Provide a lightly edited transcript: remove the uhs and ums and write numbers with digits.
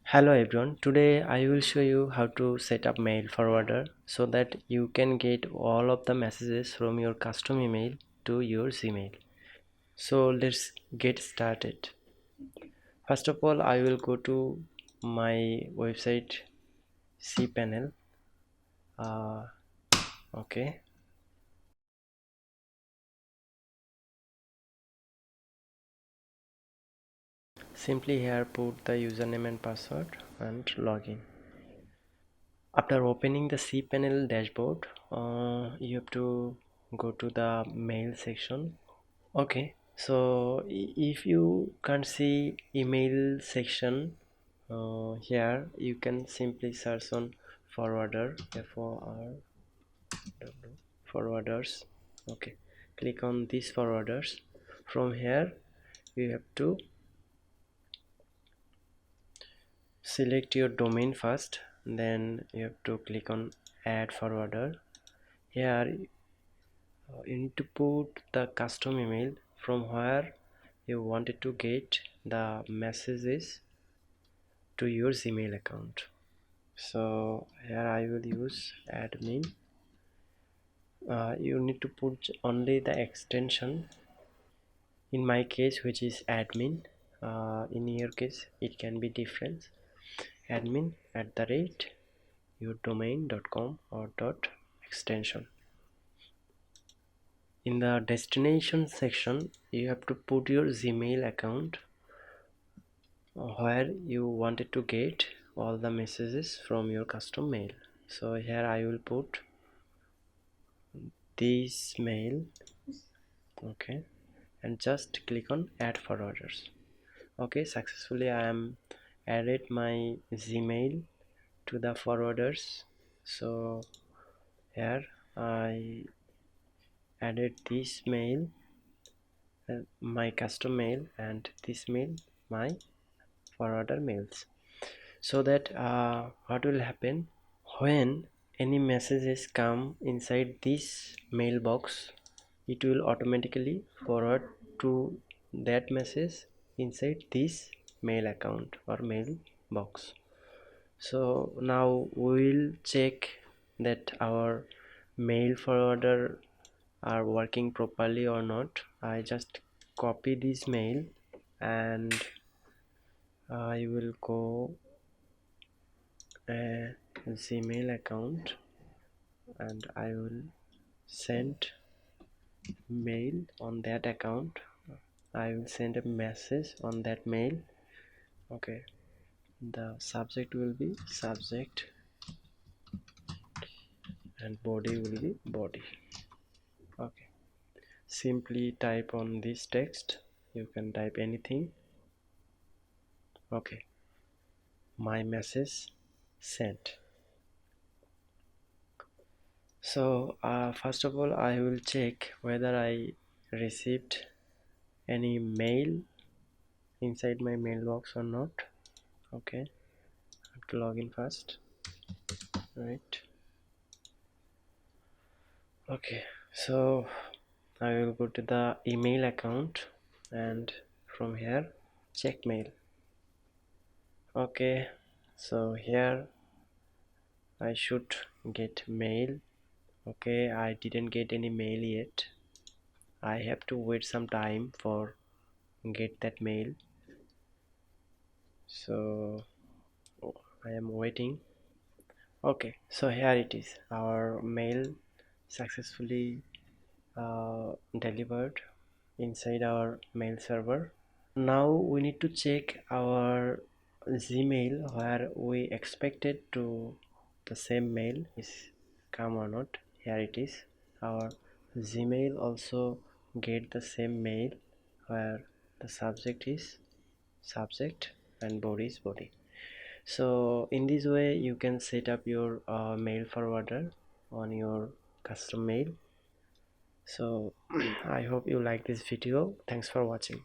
Hello everyone, today I will show you how to set up mail forwarder so that you can get all of the messages from your custom email to your Gmail. So let's get started. First of all, I will go to my website cpanel. Uh, okay, simply here put the username and password and login. After opening the cpanel dashboard, you have to go to the mail section. Okay, so if you can't see email section here, you can simply search on forwarder, forwarders. Okay, click on these forwarders. From here, you have to select your domain first, then you have to click on add forwarder. Here, you need to put the custom email from where you wanted to get the messages to your Gmail account. So here I will use admin. You need to put only the extension, in my case, which is admin. In your case it can be different. Admin at the rate your domain.com or dot extension. In the destination section you have to put your Gmail account where you wanted to get all the messages from your custom mail. So here I will put this mail. Okay, and just click on add forwarders. Okay, successfully I am added my Gmail to the forwarders. So here I added this mail, my custom mail, and this mail my forwarder mails, so that what will happen when any messages come inside this mailbox, it will automatically forward to that message inside this mail account or mail box. So now we will check that our mail forwarder are working properly or not. I just copy this mail and I will go a Gmail account and I will send mail on that account. I will send a message on that mail. Okay, the subject will be subject and body will be body. Okay, simply type on this text, you can type anything. Okay, my message sent. So first of all I will check whether I received any mail inside my mailbox or not. Okay, I have to log in first, right? Okay, so I will go to the email account and from here check mail. Okay, so here I should get mail. Okay, I didn't get any mail yet. I have to wait some time for get that mail. So I am waiting. Okay, so here it is, our mail successfully delivered inside our mail server. Now we need to check our Gmail where we expected to the same mail is come or not. Here it is, our Gmail also get the same mail where the subject is subject and body is body. So in this way you can set up your mail forwarder on your custom mail. So I hope you like this video. Thanks for watching.